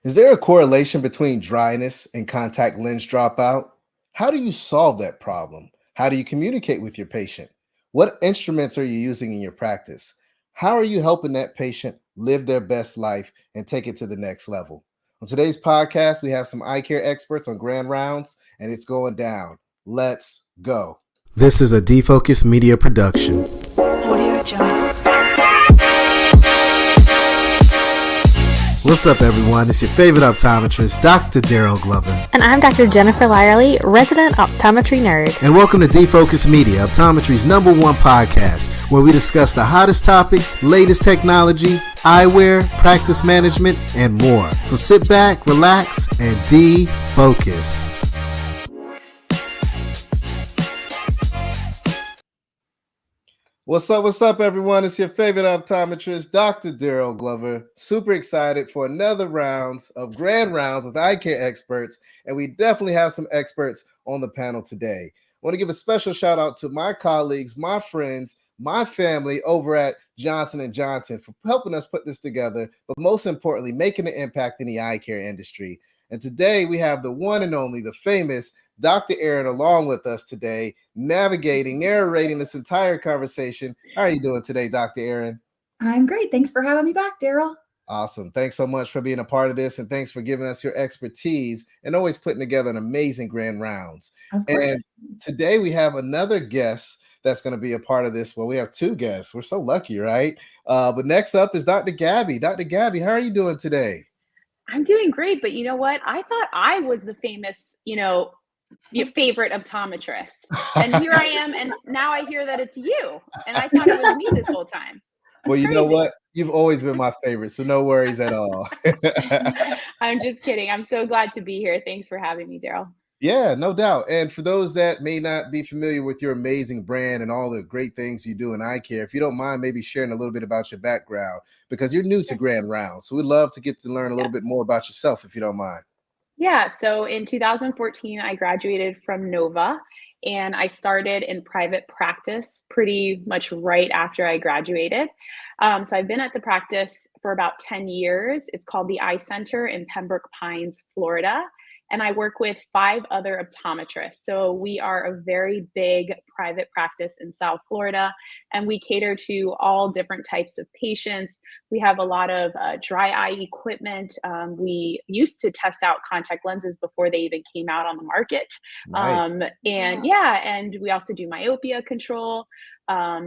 Is there a correlation between dryness and contact lens dropout? How do you solve that problem? How do you communicate with your patient? What instruments are you using in your practice? How are you helping that patient live their best life and take it to the next level? On today's podcast, we have some eye care experts on grand rounds, and it's going down. Let's go. This is a Defocus Media production. Audio Jungle. What's up, everyone? It's your favorite optometrist, Dr. Daryl Glover. And I'm Dr. Jennifer Lyerly, resident optometry nerd. And welcome to Defocus Media, optometry's #1 podcast, where we discuss the hottest topics, latest technology, eyewear, practice management, and more. So sit back, relax, and defocus. What's up, everyone? It's your favorite optometrist, Dr. Daryl Glover. Super excited for another rounds of grand rounds with eye care experts, and we definitely have some experts on the panel today. I want to give a special shout out to my colleagues, my friends, my family over at Johnson & Johnson for helping us put this together, but most importantly, making an impact in the eye care industry. And today we have the one and only, the famous Dr. Erin along with us today, narrating this entire conversation. How are you doing today, Dr. Erin? I'm great. Thanks for having me back, Daryl. Awesome. Thanks so much for being a part of this, and thanks for giving us your expertise and always putting together an amazing grand rounds. And today we have another guest that's going to be a part of this. Well, we have two guests. We're so lucky, right? But next up is Dr. Gaby. Dr. Gaby, how are you doing today? I'm doing great, but you know what? I thought I was the famous, your favorite optometrist. And here I am, and now I hear that it's you. And I thought it was me this whole time. Well, you know what? You've always been my favorite, so no worries at all. I'm just kidding. I'm so glad to be here. Thanks for having me, Daryl. Yeah, no doubt. And for those that may not be familiar with your amazing brand and all the great things you do in eye care, if you don't mind maybe sharing a little bit about your background, because you're new to Grand Rounds. So we'd love to get to learn a little bit more about yourself, if you don't mind. Yeah, so in 2014, I graduated from Nova, and I started in private practice pretty much right after I graduated. So I've been at the practice for about 10 years. It's called the Eye Center in Pembroke Pines, Florida. And I work with 5 other optometrists. So we are a very big private practice in South Florida, and we cater to all different types of patients. We have a lot of dry eye equipment. We used to test out contact lenses before they even came out on the market. Nice. And we also do myopia control,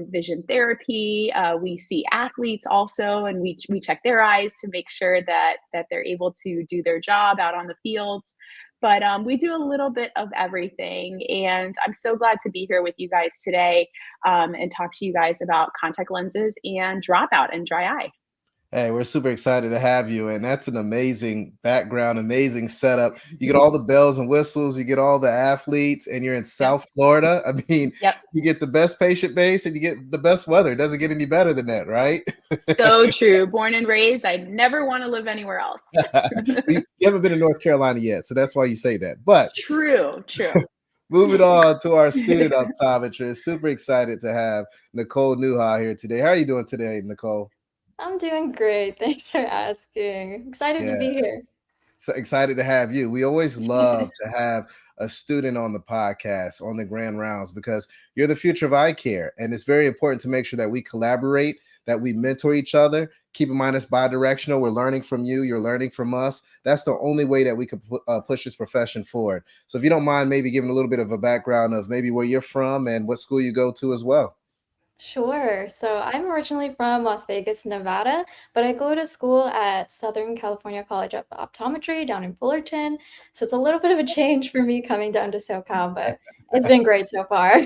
vision therapy. We see athletes also, and we check their eyes to make sure that they're able to do their job out on the fields. But we do a little bit of everything, and I'm so glad to be here with you guys today and talk to you guys about contact lenses and dropout and dry eye. Hey, we're super excited to have you. And that's an amazing background, amazing setup. You get all the bells and whistles, you get all the athletes, and you're in South Florida. I mean, You get the best patient base and you get the best weather. It doesn't get any better than that, right? So true. Born and raised. I never want to live anywhere else. You haven't been to North Carolina yet, so that's why you say that. But True. Moving on to our student optometrist. Super excited to have Nicole Nuha here today. How are you doing today, Nicole? I'm doing great. Thanks for asking. Excited to be here. So excited to have you. We always love to have a student on the podcast, on the Grand Rounds, because you're the future of eye care. And it's very important to make sure that we collaborate, that we mentor each other. Keep in mind, it's bi-directional. We're learning from you. You're learning from us. That's the only way that we can push this profession forward. So if you don't mind, maybe giving a little bit of a background of maybe where you're from and what school you go to as well. Sure. So I'm originally from Las Vegas, Nevada, but I go to school at Southern California College of Optometry down in Fullerton. So it's a little bit of a change for me coming down to SoCal, but it's been great so far.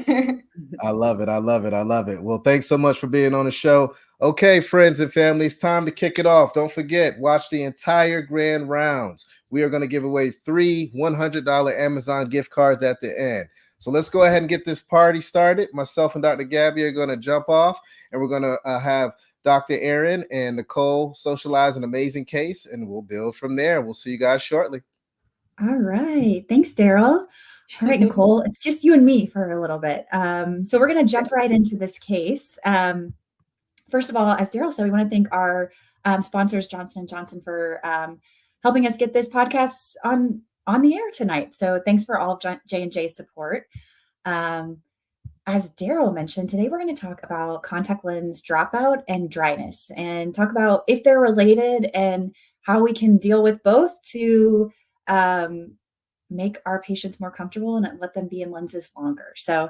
I love it. Well, thanks so much for being on the show. Okay, friends and family, it's time to kick it off. Don't forget, watch the entire Grand Rounds. We are going to give away 3 $100 Amazon gift cards at the end. So let's go ahead and get this party started. Myself and Dr. Gaby are going to jump off, and we're going to have Dr. Erin and Nicole socialize an amazing case, and we'll build from there. We'll see you guys shortly. All right. Thanks, Daryl. All right, Nicole, it's just you and me for a little bit. So we're going to jump right into this case. First of all, as Daryl said, we want to thank our sponsors, Johnson & Johnson, for helping us get this podcast on the air tonight. So thanks for all of J&J's support. As Daryl mentioned, today we're going to talk about contact lens dropout and dryness, and talk about if they're related and how we can deal with both to make our patients more comfortable and let them be in lenses longer. So,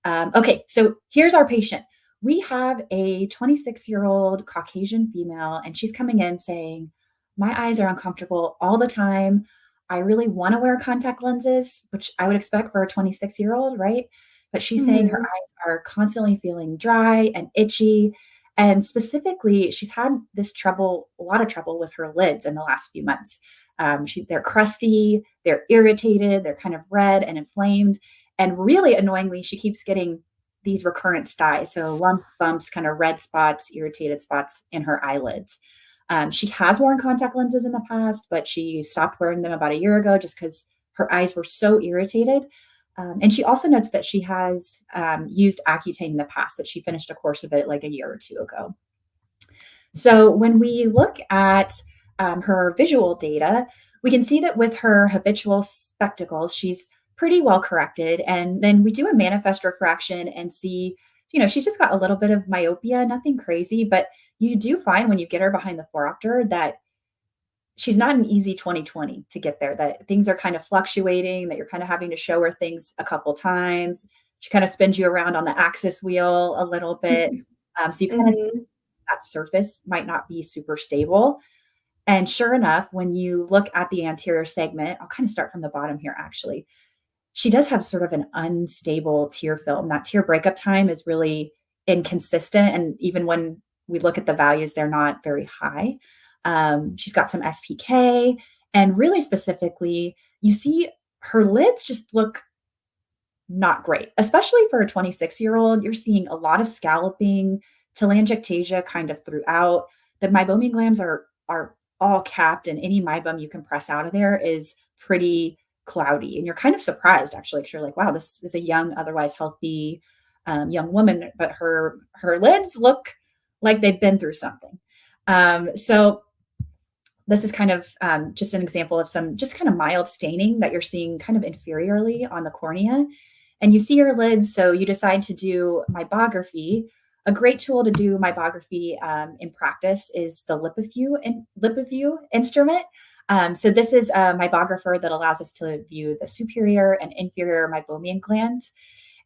okay, so here's our patient. We have a 26-year-old Caucasian female, and she's coming in saying, my eyes are uncomfortable all the time. I really want to wear contact lenses, which I would expect for a 26-year-old, right? But she's saying her eyes are constantly feeling dry and itchy. And specifically, she's had a lot of trouble with her lids in the last few months. They're crusty, they're irritated, they're kind of red and inflamed. And really annoyingly, she keeps getting these recurrent styes. So lumps, bumps, kind of red spots, irritated spots in her eyelids. She has worn contact lenses in the past, but she stopped wearing them about a year ago just because her eyes were so irritated. And she also notes that she has used Accutane in the past, that she finished a course of it like a year or two ago. So when we look at her visual data, we can see that with her habitual spectacles, she's pretty well corrected. And then we do a manifest refraction and see, she's just got a little bit of myopia, nothing crazy, but you do find when you get her behind the 4-opter that she's not an easy 20/20 to get there, that things are kind of fluctuating, that you're kind of having to show her things a couple times. She kind of spins you around on the axis wheel a little bit. So you kind of see that surface might not be super stable. And sure enough, when you look at the anterior segment, I'll kind of start from the bottom here, actually. She does have sort of an unstable tear film. That tear breakup time is really inconsistent. And even when we look at the values, they're not very high. She's got some SPK, and really specifically, you see her lids just look not great, especially for a 26-year-old. You're seeing a lot of scalloping, telangiectasia kind of throughout. The meibomian glands are all capped, and any meibum you can press out of there is pretty cloudy. And you're kind of surprised, actually, because you're like, wow, this is a young, otherwise healthy young woman, but her lids look like they've been through something. So this is kind of just an example of some just kind of mild staining that you're seeing kind of inferiorly on the cornea. And you see your lids, so you decide to do meibography. A great tool to do meibography in practice is the LipiView instrument. So this is a meibographer that allows us to view the superior and inferior meibomian glands.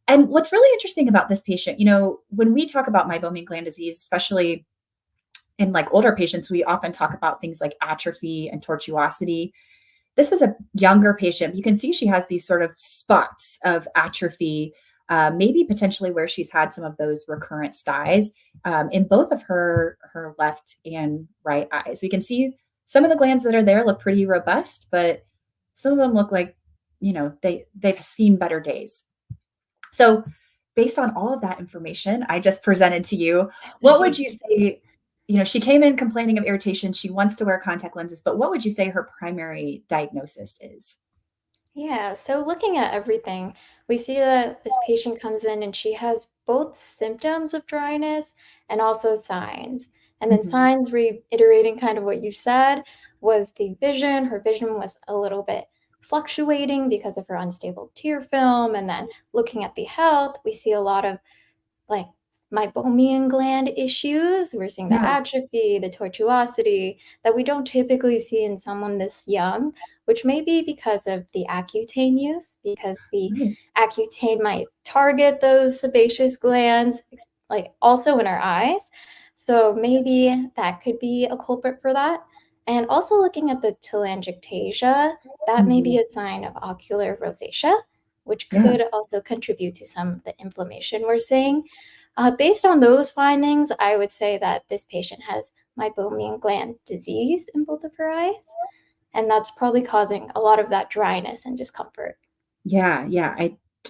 And what's really interesting about this patient, when we talk about meibomian gland disease, especially in like older patients, we often talk about things like atrophy and tortuosity. This is a younger patient. You can see she has these sort of spots of atrophy, maybe potentially where she's had some of those recurrent styes in both of her left and right eyes. We can see some of the glands that are there look pretty robust, but some of them look like, they've seen better days. So based on all of that information I just presented to you, what would you say? She came in complaining of irritation. She wants to wear contact lenses, but what would you say her primary diagnosis is? Yeah, so looking at everything, we see that this patient comes in and she has both symptoms of dryness and also signs. And then signs, reiterating kind of what you said, was the vision. Her vision was a little bit fluctuating because of her unstable tear film. And then looking at the health, we see a lot of like meibomian gland issues. We're seeing the atrophy, the tortuosity that we don't typically see in someone this young, which may be because of the Accutane use, because the Accutane might target those sebaceous glands, like also in our eyes. So maybe that could be a culprit for that. And also looking at the telangiectasia, that may be a sign of ocular rosacea, which could also contribute to some of the inflammation we're seeing. Based on those findings, I would say that this patient has meibomian gland disease in both of her eyes, and that's probably causing a lot of that dryness and discomfort. Yeah,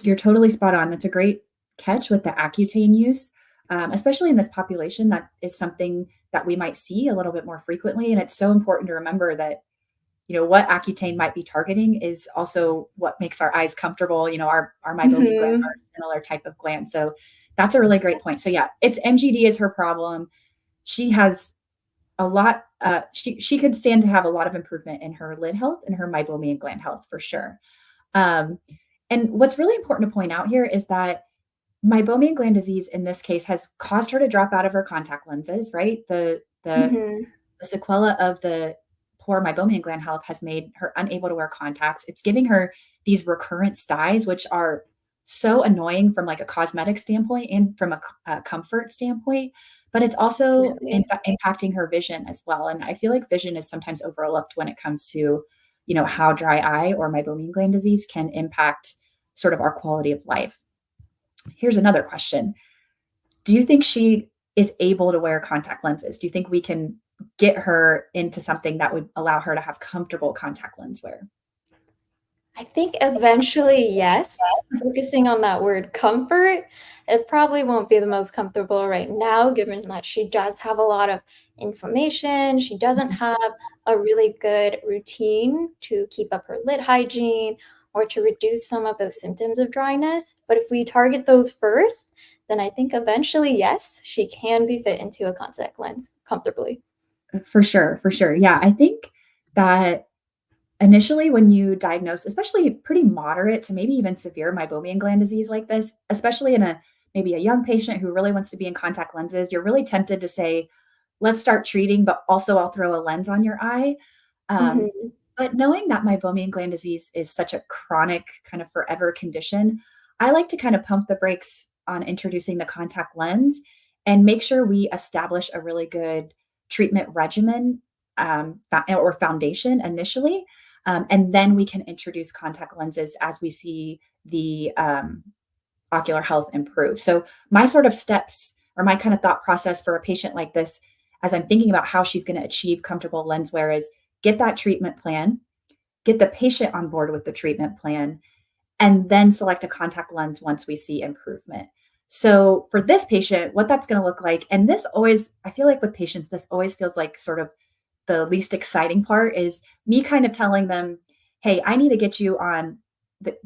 you're totally spot on. That's a great catch with the Accutane use, especially in this population. That is something that we might see a little bit more frequently, and it's so important to remember that what Accutane might be targeting is also what makes our eyes comfortable. Our meibomian glands are a similar type of gland. So that's a really great point. So yeah, it's MGD is her problem. She has a lot, she could stand to have a lot of improvement in her lid health and her meibomian gland health for sure. And what's really important to point out here is that meibomian gland disease in this case has caused her to drop out of her contact lenses, right? Mhm. The sequela of the poor meibomian gland health has made her unable to wear contacts. It's giving her these recurrent styes, which are so annoying from like a cosmetic standpoint and from a comfort standpoint, but it's also Definitely. impacting her vision as well. And I feel like vision is sometimes overlooked when it comes to, how dry eye or meibomian gland disease can impact sort of our quality of life. Here's another question. Do you think she is able to wear contact lenses? Do you think we can get her into something that would allow her to have comfortable contact lens wear? I think eventually, yes. Focusing on that word comfort, it probably won't be the most comfortable right now, given that she does have a lot of inflammation. She doesn't have a really good routine to keep up her lid hygiene or to reduce some of those symptoms of dryness. But if we target those first, then I think eventually, yes, she can be fit into a contact lens comfortably. For sure, for sure. Yeah, I think that initially when you diagnose, especially pretty moderate to maybe even severe meibomian gland disease like this, especially in maybe a young patient who really wants to be in contact lenses, you're really tempted to say, let's start treating, but also I'll throw a lens on your eye. Um, Mhm. but knowing that meibomian gland disease is such a chronic kind of forever condition, I like to kind of pump the brakes on introducing the contact lens and make sure we establish a really good treatment regimen, or foundation initially. And then we can introduce contact lenses as we see the ocular health improve. So my sort of steps or my kind of thought process for a patient like this, as I'm thinking about how she's going to achieve comfortable lens wear, is get that treatment plan, get the patient on board with the treatment plan, and then select a contact lens once we see improvement. So for this patient, what that's going to look like, and this always, I feel like with patients, this always feels like sort of the least exciting part is me kind of telling them, hey, I need to get you on the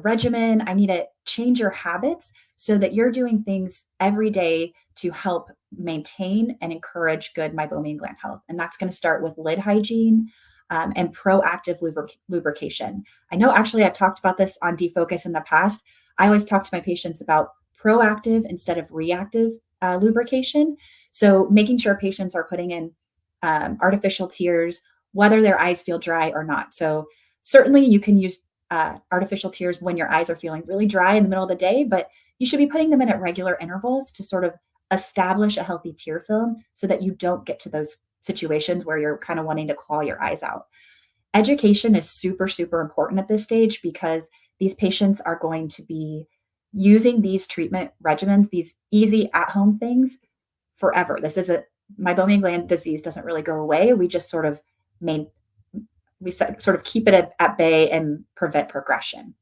regimen. I need to change your habits so that you're doing things every day to help maintain and encourage good meibomian gland health. And that's going to start with lid hygiene, and proactive lubrication. I know actually I've talked about this on Defocus in the past. I always talk to my patients about proactive instead of reactive lubrication. So making sure patients are putting in artificial tears, whether their eyes feel dry or not. So certainly you can use artificial tears when your eyes are feeling really dry in the middle of the day, but you should be putting them in at regular intervals to sort of establish a healthy tear film so that you don't get to those situations where you're kind of wanting to claw your eyes out. Education is super, super important at this stage because these patients are going to be using these treatment regimens, these easy at home things forever. This is meibomian gland disease doesn't really go away. We just sort of sort of keep it at bay and prevent progression.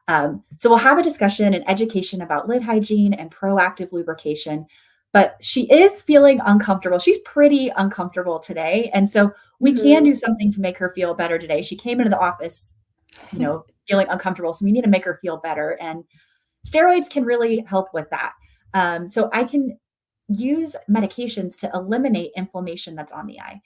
So we'll have a discussion and education about lid hygiene and proactive lubrication, but she is feeling uncomfortable. She's pretty uncomfortable today. And so we can do something to make her feel better today. She came into the office, feeling uncomfortable. So we need to make her feel better. And steroids can really help with that. So I can use medications to eliminate inflammation that's on the eye.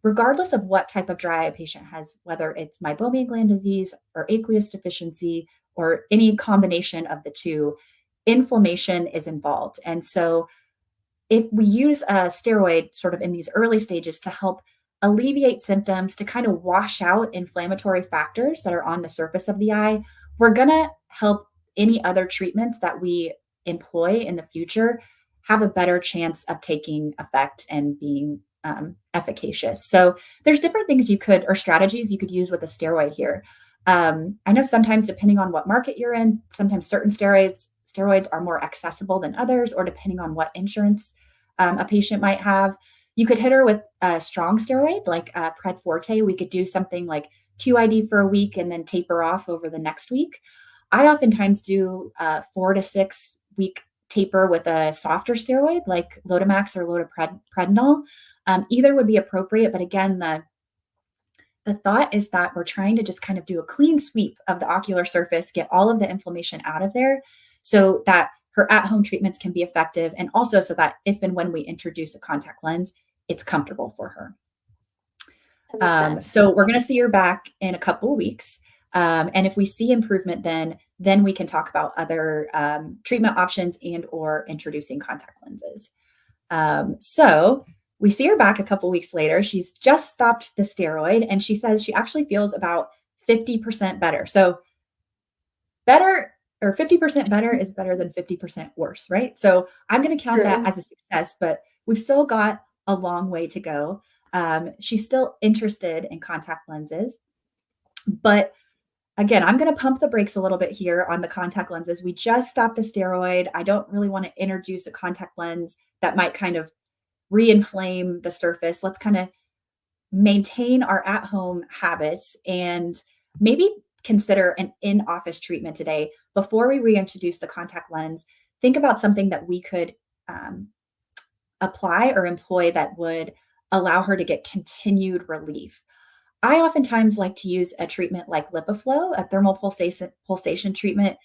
Regardless of what type of dry eye a patient has, whether it's meibomian gland disease or aqueous deficiency or any combination of the two, inflammation is involved. And so if we use a steroid sort of in these early stages to help alleviate symptoms, to kind of wash out inflammatory factors that are on the surface of the eye, we're going to help any other treatments that we employ in the future have a better chance of taking effect and being efficacious. So there's different things or strategies you could use with a steroid here. I know sometimes depending on what market you're in, sometimes certain steroids are more accessible than others, or depending on what insurance a patient might have. You could hit her with a strong steroid like Pred Forte. We could do something like QID for a week and then taper off over the next week. I oftentimes do a 4 to 6 week taper with a softer steroid like Lotemax or loteprednol. Either would be appropriate, but again, the thought is that we're trying to just kind of do a clean sweep of the ocular surface, get all of the inflammation out of there so that her at-home treatments can be effective, and also so that if and when we introduce a contact lens, it's comfortable for her. That makes sense. So we're going to see her back in a couple of weeks. And if we see improvement, then we can talk about other treatment options and or introducing contact lenses. So we see her back a couple weeks later. She's just stopped the steroid, and she says she actually feels about 50% better. So better, or 50% better is better than 50% worse, right? So I'm going to count True. that as a success, but we've still got a long way to go. She's still interested in contact lenses, but again, I'm going to pump the brakes a little bit here on the contact lenses. We just stopped the steroid. I don't really want to introduce a contact lens that might kind of re-inflame the surface. Let's kind of maintain our at-home habits and maybe consider an in-office treatment today. Before we reintroduce the contact lens, think about something that we could apply or employ that would allow her to get continued relief. I oftentimes like to use a treatment like LipiFlow, a thermal pulsation treatment,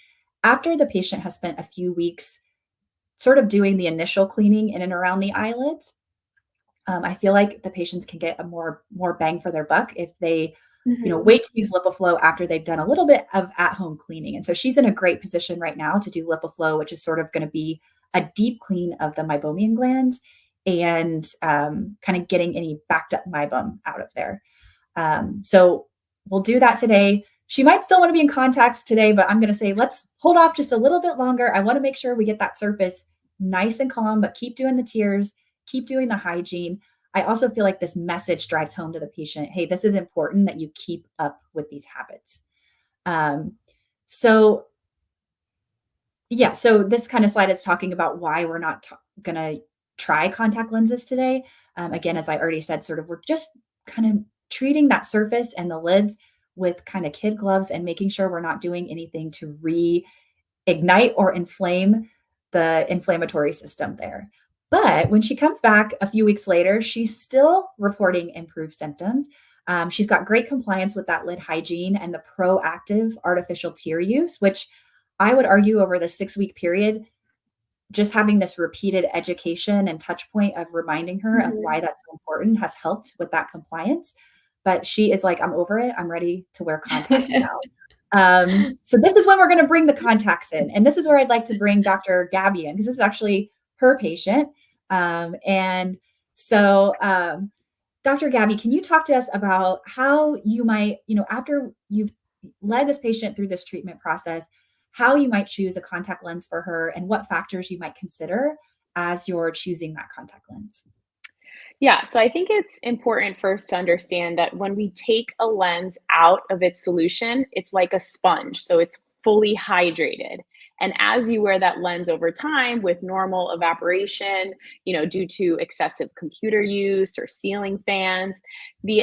after the patient has spent a few weeks sort of doing the initial cleaning in and around the eyelids. I feel like the patients can get a more bang for their buck if they, wait to use LipiFlow after they've done a little bit of at-home cleaning. And so she's in a great position right now to do LipiFlow, which is sort of going to be a deep clean of the meibomian glands and kind of getting any backed up meibum out of there. So we'll do that today. She might still want to be in contacts today, but I'm going to say, let's hold off just a little bit longer. I want to make sure we get that surface nice and calm, but keep doing the tears, keep doing the hygiene. I also feel like this message drives home to the patient, hey, this is important that you keep up with these habits. So this kind of slide is talking about why we're not going to try contact lenses today. Again, as I already said, sort of, we're just kind of treating that surface and the lids with kind of kid gloves and making sure we're not doing anything to reignite or inflame the inflammatory system there. But when she comes back a few weeks later, she's still reporting improved symptoms. She's got great compliance with that lid hygiene and the proactive artificial tear use, which I would argue over the 6-week period, just having this repeated education and touch point of reminding her of why that's so important has helped with that compliance. But she is like, I'm over it. I'm ready to wear contacts now. So this is when we're going to bring the contacts in. And this is where I'd like to bring Dr. Gaby in, because this is actually her patient. And so Dr. Gaby, can you talk to us about how you might, after you've led this patient through this treatment process, how you might choose a contact lens for her and what factors you might consider as you're choosing that contact lens? Yeah, so I think it's important first to understand that when we take a lens out of its solution, it's like a sponge. So it's fully hydrated. And as you wear that lens over time with normal evaporation, due to excessive computer use or ceiling fans,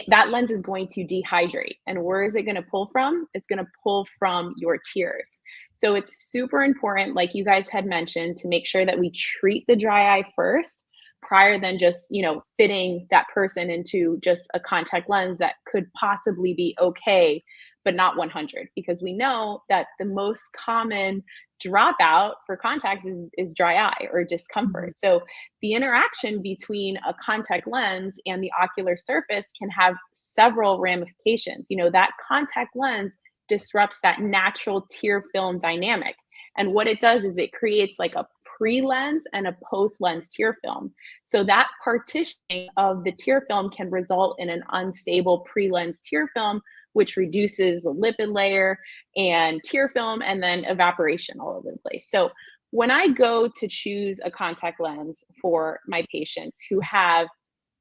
that lens is going to dehydrate. And where is it going to pull from? It's going to pull from your tears. So it's super important, like you guys had mentioned, to make sure that we treat the dry eye first, prior than just, fitting that person into just a contact lens that could possibly be okay, but not 100, because we know that the most common dropout for contacts is dry eye or discomfort. So the interaction between a contact lens and the ocular surface can have several ramifications. That contact lens disrupts that natural tear film dynamic. And what it does is it creates like a pre-lens and a post-lens tear film. So that partitioning of the tear film can result in an unstable pre-lens tear film, which reduces the lipid layer and tear film and then evaporation all over the place. So when I go to choose a contact lens for my patients who have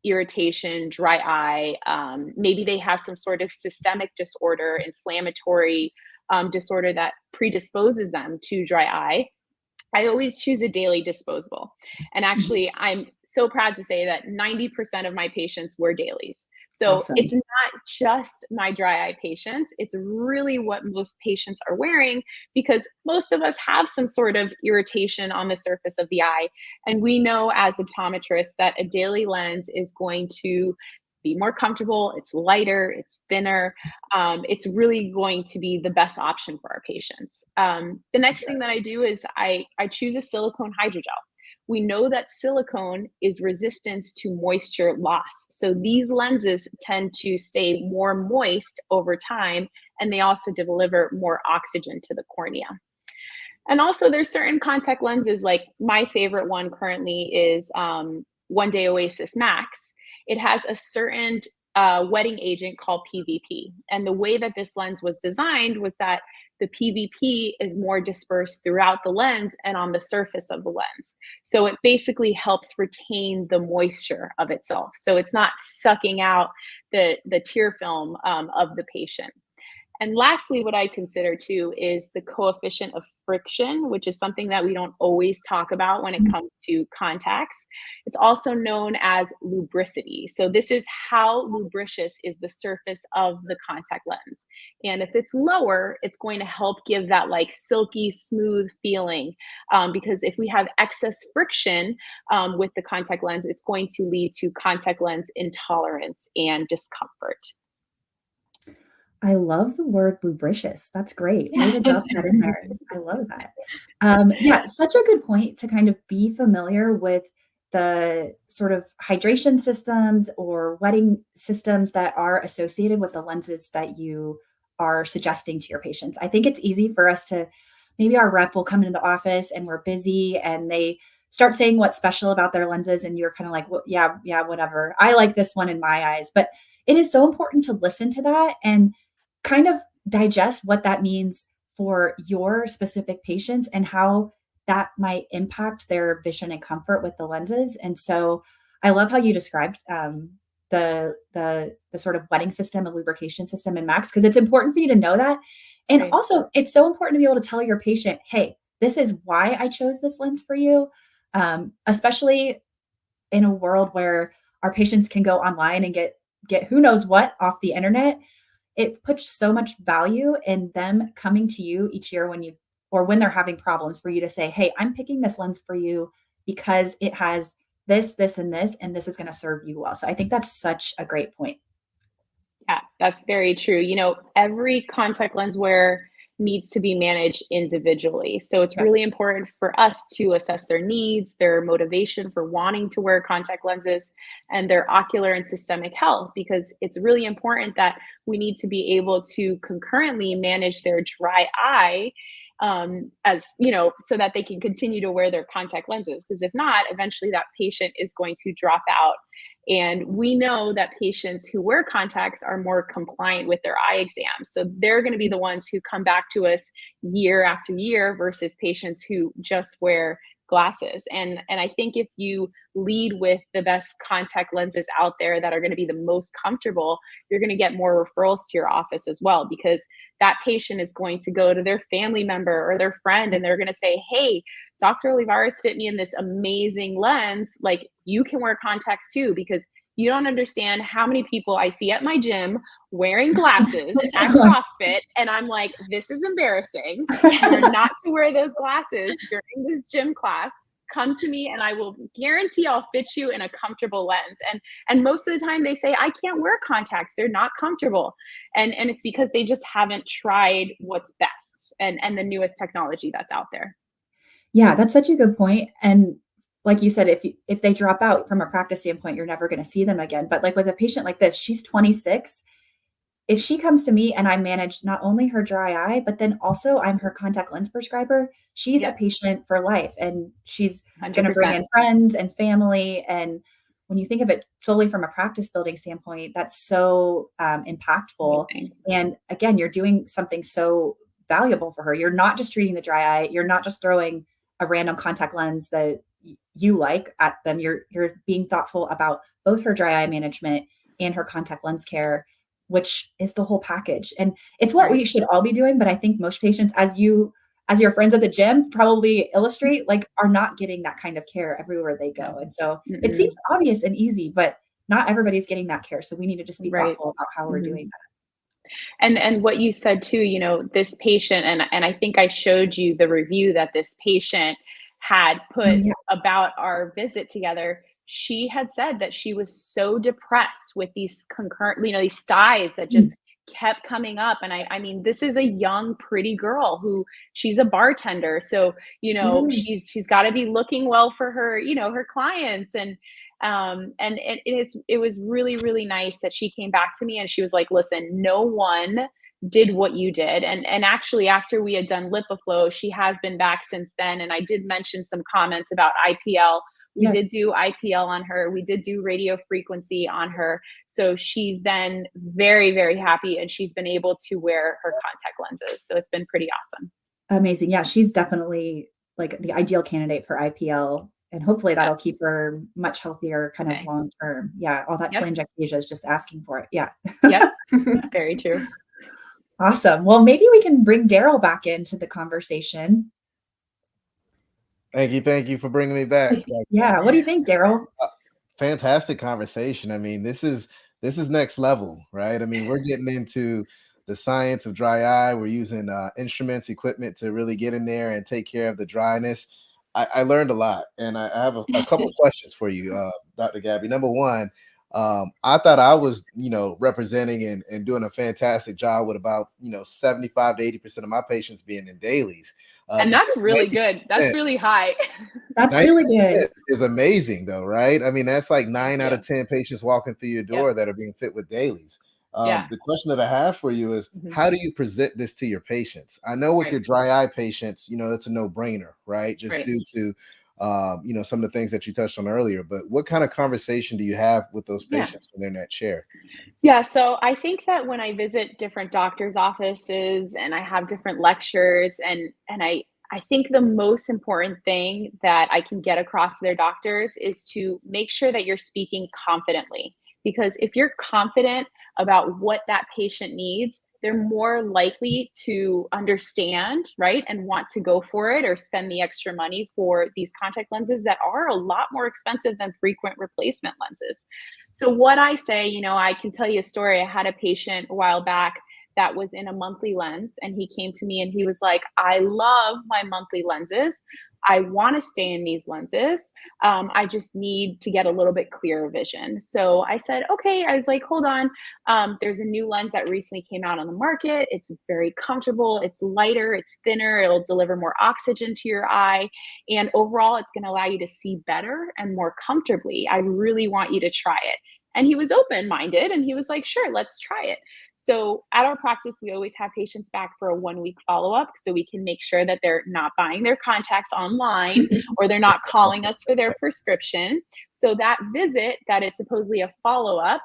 irritation, dry eye, maybe they have some sort of systemic disorder, inflammatory disorder that predisposes them to dry eye, I always choose a daily disposable. And actually, I'm so proud to say that 90% of my patients wear dailies. So Awesome. It's not just my dry eye patients. It's really what most patients are wearing, because most of us have some sort of irritation on the surface of the eye. And we know as optometrists that a daily lens is going to be more comfortable, it's lighter, it's thinner. It's really going to be the best option for our patients. The next thing that I do is I choose a silicone hydrogel, we know that silicone is resistant to moisture loss. So these lenses tend to stay more moist over time, and they also deliver more oxygen to the cornea. And also there's certain contact lenses, like my favorite one currently is One Day Oasis Max. It has a certain wetting agent called PVP. And the way that this lens was designed was that the PVP is more dispersed throughout the lens and on the surface of the lens. So it basically helps retain the moisture of itself. So it's not sucking out the tear film of the patient. And lastly, what I consider too is the coefficient of friction, which is something that we don't always talk about when it comes to contacts. It's also known as lubricity. So this is how lubricious is the surface of the contact lens. And if it's lower, it's going to help give that like silky, smooth feeling. Because if we have excess friction with the contact lens, it's going to lead to contact lens intolerance and discomfort. I love the word lubricious. That's great. Way to drop that in there. I love that. Yeah, such a good point to kind of be familiar with the sort of hydration systems or wetting systems that are associated with the lenses that you are suggesting to your patients. I think it's easy for us to, maybe our rep will come into the office and we're busy and they start saying what's special about their lenses and you're kind of like, well, yeah, whatever. I like this one in my eyes. But it is so important to listen to that and kind of digest what that means for your specific patients and how that might impact their vision and comfort with the lenses. And so I love how you described the sort of wetting system and lubrication system in Max, because it's important for you to know that. And Right. also it's so important to be able to tell your patient, hey, this is why I chose this lens for you. Especially in a world where our patients can go online and get who knows what off the internet. It puts so much value in them coming to you each year when they're having problems, for you to say, hey, I'm picking this lens for you because it has this, and this is going to serve you well. So I think that's such a great point. Yeah, that's very true. You know, every contact lens wearer needs to be managed individually. So it's really important for us to assess their needs, their motivation for wanting to wear contact lenses, and their ocular and systemic health, because it's really important that we need to be able to concurrently manage their dry eye as you know, so that they can continue to wear their contact lenses. Because if not, eventually that patient is going to drop out. And we know that patients who wear contacts are more compliant with their eye exams. So they're going to be the ones who come back to us year after year versus patients who just wear glasses. And I think if you lead with the best contact lenses out there that are going to be the most comfortable, you're going to get more referrals to your office as well, because that patient is going to go to their family member or their friend and they're going to say, hey, Dr. Olivares fit me in this amazing lens. Like, you can wear contacts too, because you don't understand how many people I see at my gym wearing glasses at CrossFit. And I'm like, this is embarrassing. You're not to wear those glasses during this gym class. Come to me and I will guarantee I'll fit you in a comfortable lens. And most of the time they say, I can't wear contacts. They're not comfortable. And it's because they just haven't tried what's best and the newest technology that's out there. Yeah, that's such a good point. And like you said, if they drop out from a practice standpoint, you're never going to see them again. But like with a patient like this, she's 26. If she comes to me and I manage not only her dry eye, but then also I'm her contact lens prescriber, she's a patient for life, and she's going to bring in friends and family. And when you think of it solely from a practice building standpoint, that's so impactful. And again, you're doing something so valuable for her. You're not just treating the dry eye. You're not just throwing a random contact lens that you like at them. You're being thoughtful about both her dry eye management and her contact lens care, which is the whole package. And it's what we should all be doing. But I think most patients, as your friends at the gym probably illustrate, like, are not getting that kind of care everywhere they go. And so it seems obvious and easy, but not everybody's getting that care. So we need to just be thoughtful about how we're doing that. And what you said too, you know, this patient, and I think I showed you the review that this patient had put about our visit together. She had said that she was so depressed with these concurrent, you know, these styes that just kept coming up. And I mean, this is a young, pretty girl who she's a bartender. So, Yeah. she's got to be looking well for her, her clients. And it was really, really nice that she came back to me and she was like, listen, no one did what you did. And actually after we had done LipiFlow, she has been back since then. And I did mention some comments about IPL. We Yeah. did do IPL on her. We did do radio frequency on her. So she's then very, very happy and she's been able to wear her contact lenses. So it's been pretty awesome. Amazing. Yeah, she's definitely like the ideal candidate for IPL. And hopefully that'll keep her much healthier kind of long term. Yeah, all that telangiectasia is just asking for it. Yeah. Yep. Very true. Awesome. Well, maybe we can bring Daryl back into the conversation. Thank you for bringing me back. Yeah. What do you think, Daryl? Fantastic conversation. I mean, this is next level, right? I mean, we're getting into the science of dry eye. We're using instruments, equipment to really get in there and take care of the dryness. I learned a lot, and I have a couple of questions for you, Dr. Gaby. Number one, I thought I was, representing and doing a fantastic job with about, 75 to 80% of my patients being in dailies. And that's really good. That's really high. That's really good. Is amazing though, right? I mean, that's like 9 out of 10 patients walking through your door that are being fit with dailies. The question that I have for you is, how do you present this to your patients? I know with your dry eye patients, it's a no-brainer, right? Just due to, some of the things that you touched on earlier, but what kind of conversation do you have with those patients when they're in that chair? Yeah, so I think that when I visit different doctors' offices and I have different lectures and I think the most important thing that I can get across to their doctors is to make sure that you're speaking confidently. Because if you're confident about what that patient needs, they're more likely to understand, right? And want to go for it or spend the extra money for these contact lenses that are a lot more expensive than frequent replacement lenses. So what I say, I can tell you a story. I had a patient a while back that was in a monthly lens, and he came to me and he was like, I love my monthly lenses. I want to stay in these lenses. I just need to get a little bit clearer vision. So I said, okay. I was like, hold on. There's a new lens that recently came out on the market. It's very comfortable. It's lighter. It's thinner. It'll deliver more oxygen to your eye. And overall, it's going to allow you to see better and more comfortably. I really want you to try it. And he was open-minded and he was like, sure, let's try it. So at our practice, we always have patients back for a 1-week follow-up so we can make sure that they're not buying their contacts online or they're not calling us for their prescription. So that visit that is supposedly a follow-up,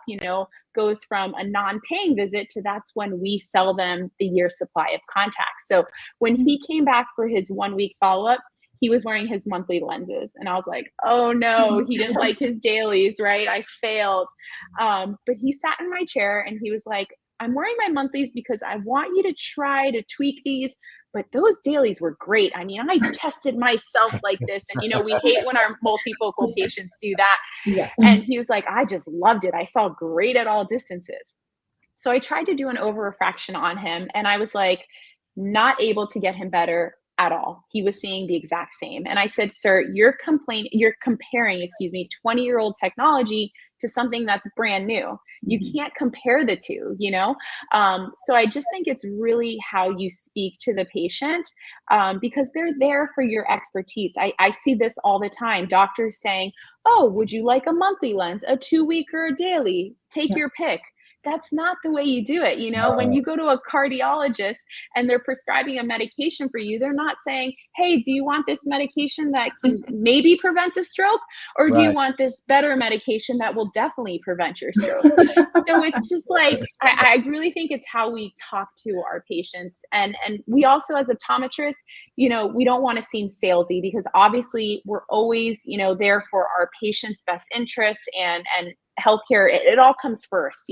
goes from a non-paying visit to that's when we sell them the year supply of contacts. So when he came back for his 1-week follow-up, he was wearing his monthly lenses. And I was like, oh no, he didn't like his dailies, right? I failed. But he sat in my chair and he was like, I'm wearing my monthlies because I want you to try to tweak these, but those dailies were great. I mean, I tested myself like this. And, we hate when our multifocal patients do that. Yeah. And he was like, I just loved it. I saw great at all distances. So I tried to do an over refraction on him and I was like, not able to get him better at all. He was seeing the exact same. And I said, sir, you're comparing, 20-year-old technology to something that's brand new. You can't compare the two, So I just think it's really how you speak to the patient because they're there for your expertise. I see this all the time. Doctors saying, oh, would you like a monthly lens, a 2-week or a daily? Take your pick. That's not the way you do it. When you go to a cardiologist and they're prescribing a medication for you, they're not saying, hey, do you want this medication that can maybe prevent a stroke? Or do you want this better medication that will definitely prevent your stroke? So it's just like, I really think it's how we talk to our patients. And we also, as optometrists, we don't want to seem salesy because obviously we're always, there for our patients' best interests and healthcare, it all comes first,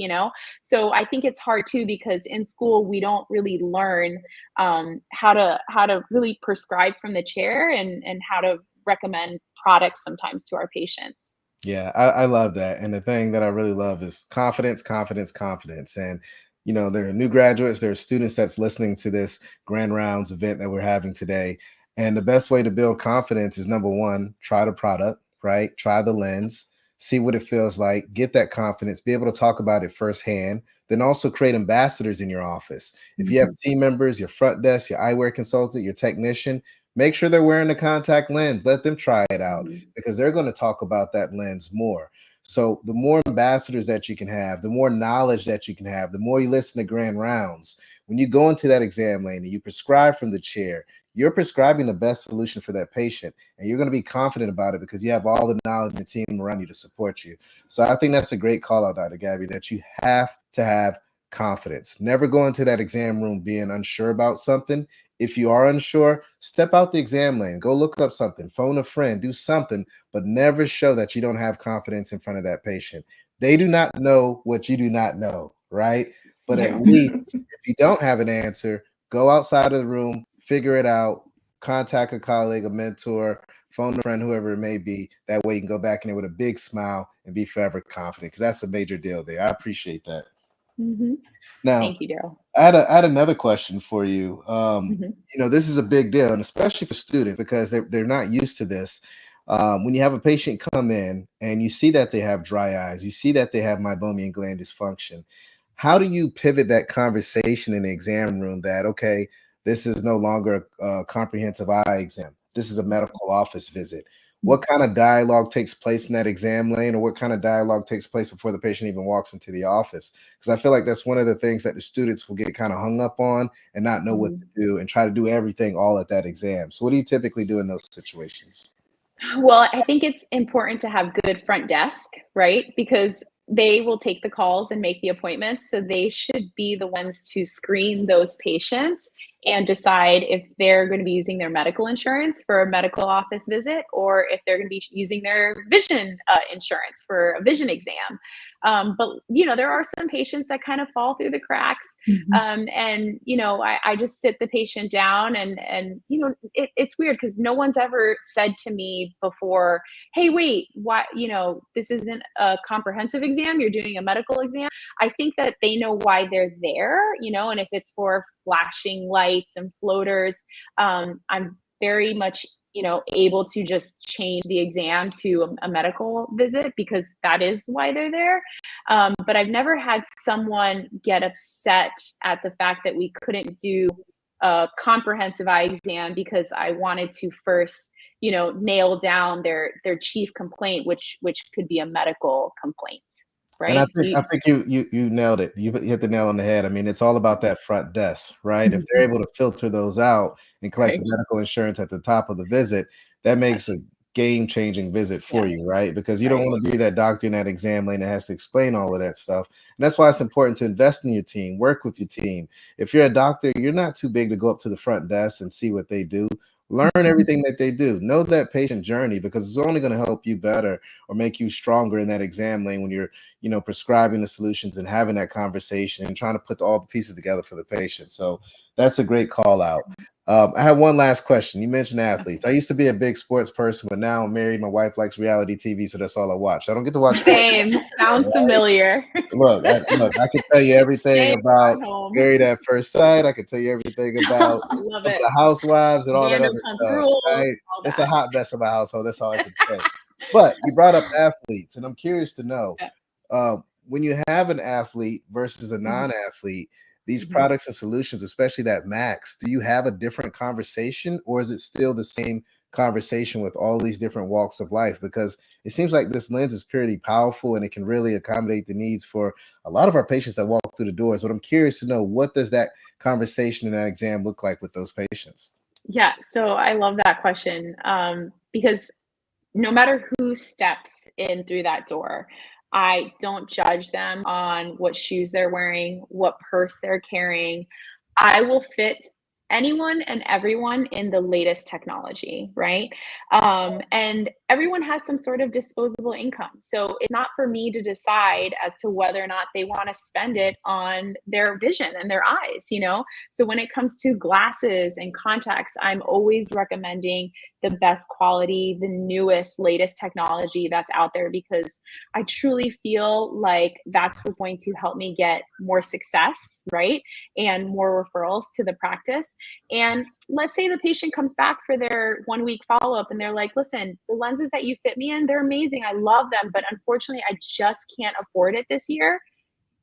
So I think it's hard too, because in school, we don't really learn how to really prescribe from the chair and how to recommend products sometimes to our patients. Yeah, I love that. And the thing that I really love is confidence, confidence, confidence. And, there are new graduates, there are students that's listening to this Grand Rounds event that we're having today. And the best way to build confidence is number one, try the product, right? Try the lens. See what it feels like, get that confidence, be able to talk about it firsthand, then also create ambassadors in your office. If you have team members, your front desk, your eyewear consultant, your technician, make sure they're wearing the contact lens. Let them try it out because they're going to talk about that lens more. So the more ambassadors that you can have, the more knowledge that you can have, the more you listen to grand rounds. When you go into that exam lane and you prescribe from the chair, you're prescribing the best solution for that patient, and you're going to be confident about it because you have all the knowledge and the team around you to support you. So I think that's a great call out, Dr. Gaby, that you have to have confidence. Never go into that exam room being unsure about something. If you are unsure, step out the exam lane, go look up something, phone a friend, do something, but never show that you don't have confidence in front of that patient. They do not know what you do not know, right? But at least if you don't have an answer, go outside of the room, figure it out, contact a colleague, a mentor, phone a friend, whoever it may be. That way you can go back in there with a big smile and be forever confident, because that's a major deal there. I appreciate that. Now, Thank you, Daryl. I had another question for you. This is a big deal, and especially for students because they're not used to this. When you have a patient come in and you see that they have dry eyes, you see that they have meibomian gland dysfunction, how do you pivot that conversation in the exam room that, okay, this is no longer a comprehensive eye exam. This is a medical office visit. What kind of dialogue takes place in that exam lane, or what kind of dialogue takes place before the patient even walks into the office? Because I feel like that's one of the things that the students will get kind of hung up on and not know what to do and try to do everything all at that exam. So what do you typically do in those situations? Well, I think it's important to have good front desk, right? Because they will take the calls and make the appointments. So they should be the ones to screen those patients and decide if they're going to be using their medical insurance for a medical office visit, or if they're going to be using their vision insurance for a vision exam. But there are some patients that kind of fall through the cracks. And I just sit the patient down and it's weird because no one's ever said to me before, hey, wait, why, this isn't a comprehensive exam, you're doing a medical exam. I think that they know why they're there, and if it's for flashing lights and floaters, I'm very much able to just change the exam to a medical visit because that is why they're there. But I've never had someone get upset at the fact that we couldn't do a comprehensive eye exam because I wanted to first, nail down their chief complaint, which could be a medical complaint. Right. And I think you nailed it. You hit the nail on the head. I mean, it's all about that front desk, right? If they're able to filter those out and collect the medical insurance at the top of the visit, that makes a game-changing visit for you, right? Because you don't want to be that doctor in that exam lane that has to explain all of that stuff. And that's why it's important to invest in your team, work with your team. If you're a doctor, you're not too big to go up to the front desk and see what they do. Learn everything that they do. Know that patient journey, because it's only going to help you better or make you stronger in that exam lane when you're, prescribing the solutions and having that conversation and trying to put all the pieces together for the patient. So that's a great call out. I have one last question. You mentioned athletes. I used to be a big sports person, but now I'm married. My wife likes reality TV, so that's all I watch. I don't get to watch. Same. Sounds familiar. Look, I can tell you everything about Married at First Sight. I can tell you everything about the housewives and all that other stuff. Right? It's a hot mess of a household. That's all I can say. But you brought up athletes, and I'm curious to know, when you have an athlete versus a non-athlete, these products and solutions, especially that Max, do you have a different conversation, or is it still the same conversation with all these different walks of life? Because it seems like this lens is pretty powerful and it can really accommodate the needs for a lot of our patients that walk through the doors. But I'm curious to know, what does that conversation in that exam look like with those patients? Yeah, so I love that question, because no matter who steps in through that door, I don't judge them on what shoes they're wearing, what purse they're carrying. I will fit anyone and everyone in the latest technology, right? And everyone has some sort of disposable income. So it's not for me to decide as to whether or not they want to spend it on their vision and their eyes, So when it comes to glasses and contacts, I'm always recommending the best quality, the newest, latest technology that's out there, because I truly feel like that's what's going to help me get more success, right? And more referrals to the practice. And let's say the patient comes back for their 1 week follow-up and they're like, listen, the lenses that you fit me in, they're amazing. I love them, but unfortunately, I just can't afford it this year.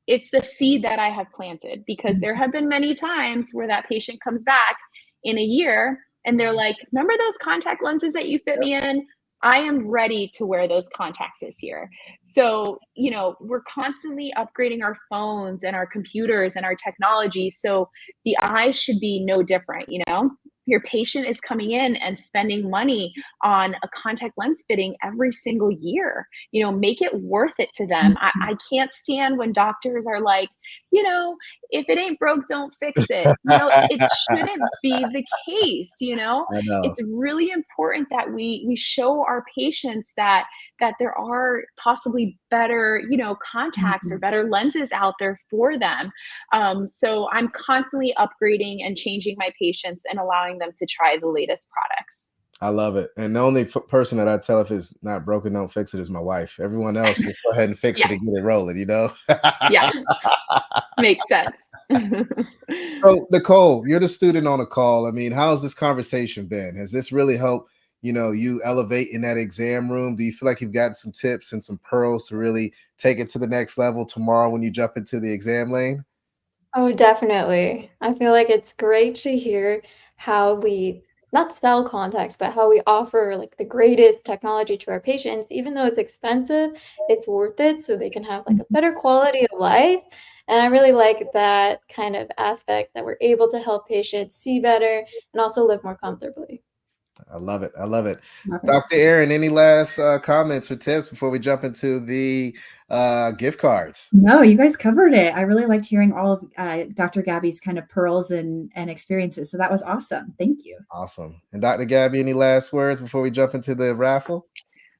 it's the seed that I have planted, because there have been many times where that patient comes back in a year and they're like, remember those contact lenses that you fit me in? I am ready to wear those contacts this year. So, we're constantly upgrading our phones and our computers and our technology. So the eyes should be no different. Your patient is coming in and spending money on a contact lens fitting every single year. Make it worth it to them. I can't stand when doctors are like, if it ain't broke, don't fix it. It shouldn't be the case. I know. It's really important that we show our patients that there are possibly better, contacts or better lenses out there for them. So I'm constantly upgrading and changing my patients and allowing them to try the latest products. I love it. And the only person that I tell if it's not broken, don't fix it is my wife. Everyone else, just go ahead and fix it and get it rolling, Yeah, makes sense. So, Nicole, you're the student on the call. I mean, how's this conversation been? Has this really helped, you elevate in that exam room? Do you feel like you've gotten some tips and some pearls to really take it to the next level tomorrow when you jump into the exam lane? Oh, definitely. I feel like it's great to hear how we not sell contacts, but how we offer like the greatest technology to our patients. Even though it's expensive, it's worth it so they can have like a better quality of life. And I really like that kind of aspect that we're able to help patients see better and also live more comfortably. I love it. I love it. Love it. Dr. Erin, any last comments or tips before we jump into the gift cards? No, you guys covered it. I really liked hearing all of Dr. Gaby's kind of pearls and experiences. So that was awesome. Thank you. Awesome. And Dr. Gaby, any last words before we jump into the raffle?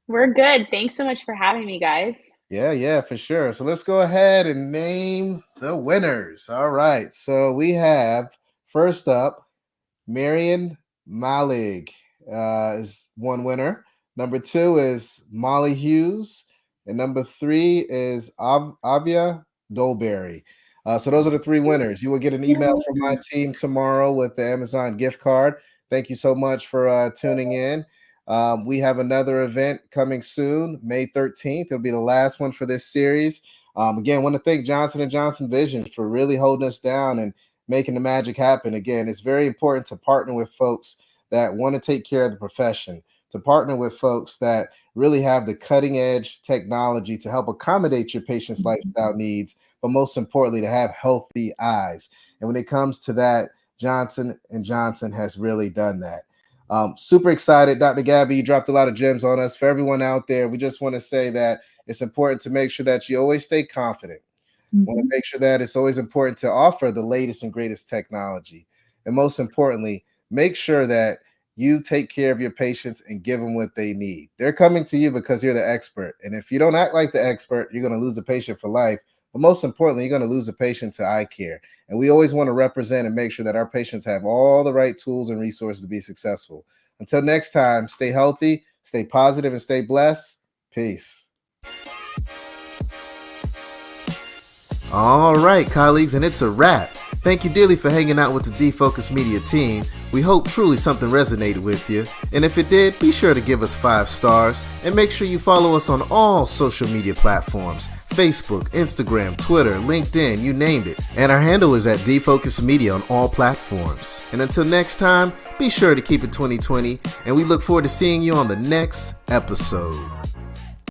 We're good. Thanks so much for having me, guys. Yeah, for sure. So let's go ahead and name the winners. All right. So we have first up, Marion Malig is one winner. Number 2 is Molly Hughes. And number 3 is Avia Dolberry. So those are the 3 winners. You will get an email from my team tomorrow with the Amazon gift card. Thank you so much for tuning in. We have another event coming soon, May 13th. It'll be the last one for this series. Again, I want to thank Johnson & Johnson Vision for really holding us down and making the magic happen. Again, it's very important to partner with folks that want to take care of the profession, to partner with folks that really have the cutting edge technology to help accommodate your patient's lifestyle needs, but most importantly, to have healthy eyes. And when it comes to that, Johnson & Johnson has really done that. Super excited. Dr. Gaby, you dropped a lot of gems on us. For everyone out there, we just want to say that it's important to make sure that you always stay confident. Want to make sure that it's always important to offer the latest and greatest technology. And most importantly, make sure that you take care of your patients and give them what they need. They're coming to you because you're the expert. And if you don't act like the expert, you're going to lose the patient for life. But most importantly, you're going to lose the patient to eye care. And we always want to represent and make sure that our patients have all the right tools and resources to be successful. Until next time, stay healthy, stay positive, and stay blessed. Peace. All right, colleagues, and it's a wrap. Thank you dearly for hanging out with the D-Focus Media team. We hope truly something resonated with you. And if it did, be sure to give us 5 stars and make sure you follow us on all social media platforms: Facebook, Instagram, Twitter, LinkedIn, you named it. And our handle is at D-Focus Media on all platforms. And until next time, be sure to keep it 2020, and we look forward to seeing you on the next episode.